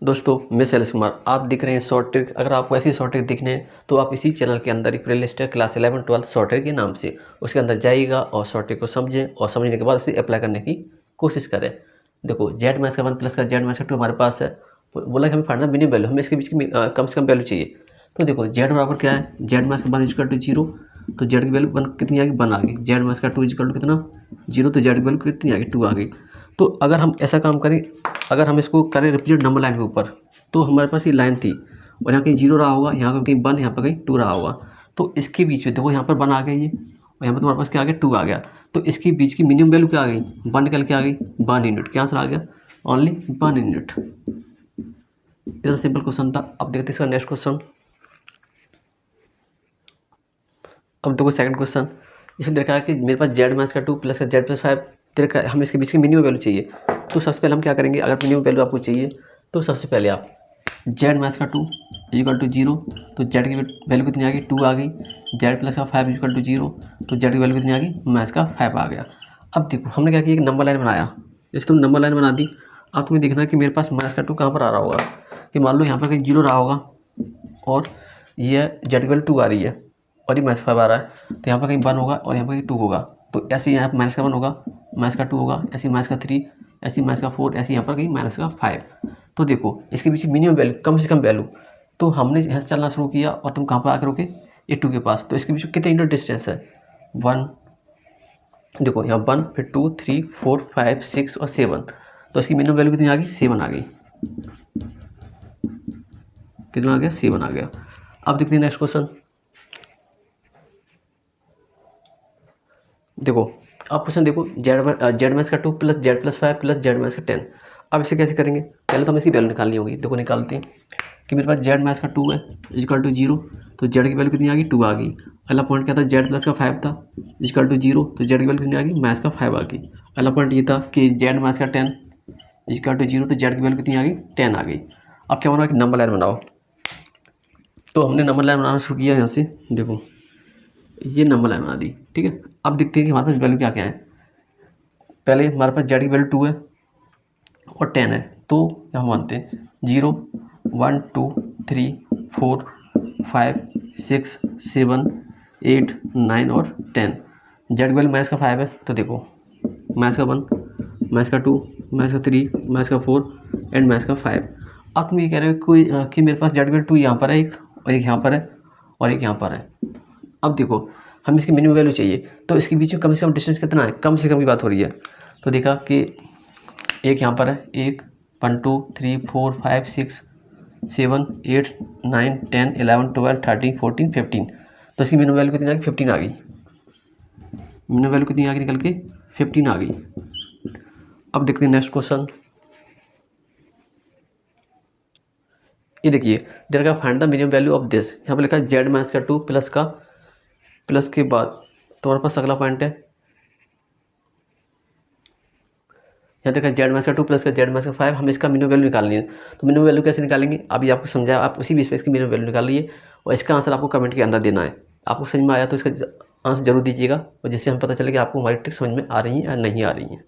दोस्तों मैं शैलेश कुमार, आप दिख रहे हैं शॉर्ट ट्रिक। अगर आपको ऐसी शॉर्ट ट्रिक दिखने हैं तो आप इसी चैनल के अंदर एक प्लेलिस्ट है क्लास 11-12 शॉर्ट ट्रिक के नाम से, उसके अंदर जाइएगा और शॉर्ट ट्रिक को समझें और समझने के बाद उसे अप्लाई करने की कोशिश करें। देखो जेड मैक्स का 1 प्लस का जेड मैक्स का 2 हमारे पास है। बोला कि हमें फाइंड द मिनिमम वैल्यू, हमें इसके बीच की कम से कम वैल्यू चाहिए। तो देखो जेड बराबर क्या है, जेड मैक्स का 1 इक्वल टू 0, तो जेड की वैल्यू 1 कितनी आ गई, 1 आ गई। जेड मैक्स का 2 इक्वल टू कितना 0, तो जेड की वैल्यू कितनी आ गई, 2 आ गई। तो अगर हम ऐसा काम करें, अगर हम इसको करें रिप्रेजेंट नंबर लाइन के ऊपर, तो हमारे पास ये लाइन थी और यहाँ कहीं 0 रहा होगा, यहाँ पर कहीं 1, यहाँ पर कहीं 2 रहा होगा। तो इसके बीच में देखो यहाँ पर 1 आ गया ये, और यहाँ पर तुम्हारे पास क्या आ गया, 2 आ गया। तो इसके बीच की मिनिमम वैल्यू क्या आ गई, 1 निकल के आ गई, 1 यूनिट। क्या आंसर आ गया, ओनली 1 यूनिट। इतना सिंपल क्वेश्चन था। अब देखते हैं इसका नेक्स्ट क्वेश्चन। अब देखो सेकंड क्वेश्चन, इसमें देखा है कि मेरे पास जेड माइनस का 2 प्लस का जेड प्लस 5 देखा है, हमें इसके बीच की मिनिमम वैल्यू चाहिए। तो सबसे पहले हम क्या करेंगे, अगर मिनिमम वैल्यू आपको चाहिए तो सबसे पहले आप जेड माइनस का 2 इक्वल टू 0, तो जेड की वैल्यू कितनी आ गई, 2 आ गई। जेड प्लस का 5 इक्वल टू 0, तो जेड की वैल्यू कितनी आ गई, माइनस का 5 आ गया। अब देखो हमने क्या किया, एक नंबर लाइन बनाया। जैसे तुम नंबर लाइन बना दी, अब तुम्हें देखना है कि मेरे पास माइनस का 2 कहाँ पर आ रहा होगा, कि मान लो यहाँ पर कहीं 0 रहा होगा और ये जेड की वैल्यू 2 आ रही है और ये माइनस 5 आ रहा है, तो यहाँ पर कहीं 1 होगा और यहाँ पर कहीं 2 होगा। तो ऐसे यहाँ पर माइनस का 1 होगा, माइनस का 2 होगा, ऐसे माइनस का 3, ऐसे माइनस का 4, ऐसे यहाँ पर कहीं माइनस का 5। तो देखो इसके पीछे मिनिमम वैल्यू, कम से कम वैल्यू। तो हमने यहाँ से चलना शुरू किया और तुम कहाँ पर आकर रुके, ये 2 के पास। तो इसके पीछे कितने यूनिट डिस्टेंस है, 1, देखो यहाँ 1, फिर 2, 3, 4, 5, 6 और 7। तो इसकी मिनिमम वैल्यू कितनी आ गई, 7 आ गई। कितना आ गया, 7 आ गया। अब देखते हैं नेक्स्ट क्वेश्चन। देखो अब क्वेश्चन देखो, जेड मैक्स का 2 plus Z plus 5 plus Z max का 10। अब इसे कैसे करेंगे, पहले तो हमें इसकी वैल्यू निकालनी होगी। देखो निकालते हैं कि मेरे पास जेड मैक्स का 2 है इक्वल टू 0, तो जेड की वैल्यू कितनी आ गई, 2 आ गई। अगला पॉइंट क्या था, जेड प्लस का 5 था इक्वल टू 0, तो जेड की वैल्यू कितनी आ गई, मैक्स का 5 आ गई। अगला पॉइंट ये था कि जेड मैक्स का 10 इक्वल टू 0, तो जेड की वैल्यू कितनी आ गई, 10 आ गई। अब क्या बना कि नंबर लाइन बनाओ। तो हमने नंबर लाइन बनाना शुरू किया। यहाँ से देखो ये नंबर लाइन बना दी, ठीक है। अब देखते हैं कि हमारे पास वैल्यू क्या क्या है। पहले हमारे पास जेड की वैल्यू 2 है और 10 है, तो यहाँ मानते हैं 0, 1, 2, 3, 4, 5, 6, 7, 8, 9 और 10। जेड की वैल्यू माइनस का 5 है, तो देखो माइनस का 1, माइनस का 2, माइनस का 3, माइनस का 4 एंड माइनस का 5। अब तुम ये कह रहे हो कोई कि मेरे पास जेड की वैल्यू 2 यहाँ पर है एक, और एक यहाँ पर है और एक यहाँ पर है। अब देखो हमें इसकी मिनिमम वैल्यू चाहिए, तो इसके बीच में कम से कम डिस्टेंस कितना है, कम से कम की बात हो रही है। तो देखा कि एक यहाँ पर है, 1, 2, 3, 4, 5, 6, 7, 8, 9, 10, 11, 12, 13, 14, 15। तो इसकी मिनिमम वैल्यू कितनी आ गई, 15 आ गई। मिनिमम वैल्यू कितनी आ गई, निकल के 15 आ गई। अब देखते हैं नेक्स्ट क्वेश्चन। ये देखिए देयर का find the minimum value of this. यहाँ पर लिखा है जेड माइनस का 2 प्लस का, प्लस के बाद तुम्हारे पास अगला पॉइंट है, यहाँ देखा जेड माइनस का 2 प्लस का जेड माइनस का 5। हमें इसका मिनिमम वैल्यू निकालनी है। तो मिनिमम वैल्यू कैसे निकालेंगे, अभी आपको समझाया, आप उसी बेस पे इसकी मिनिमम वैल्यू निकालिए और इसका आंसर आपको कमेंट के अंदर देना है। आपको समझ में आया तो इसका आंसर जरूर दीजिएगा, और जिससे हम पता चले कि आपको हमारी ट्रिक समझ में आ रही है या नहीं आ रही है।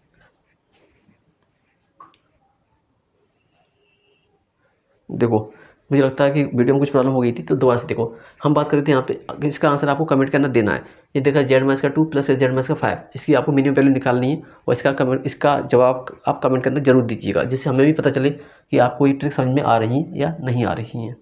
देखो मुझे लगता है कि वीडियो में कुछ प्रॉब्लम हो गई थी, तो दोबारा से देखो। हम बात कर रहे थे यहाँ पे, इसका आंसर आपको कमेंट के अंदर देना है। ये देखा जेड माइनस का 2 प्लस जेड माइनस का 5, इसकी आपको मिनिमम वैल्यू निकालनी है और इसका जवाब आप कमेंट के अंदर जरूर दीजिएगा, जिससे हमें भी पता चले कि आपको ये ट्रिक समझ में आ रही है या नहीं आ रही है।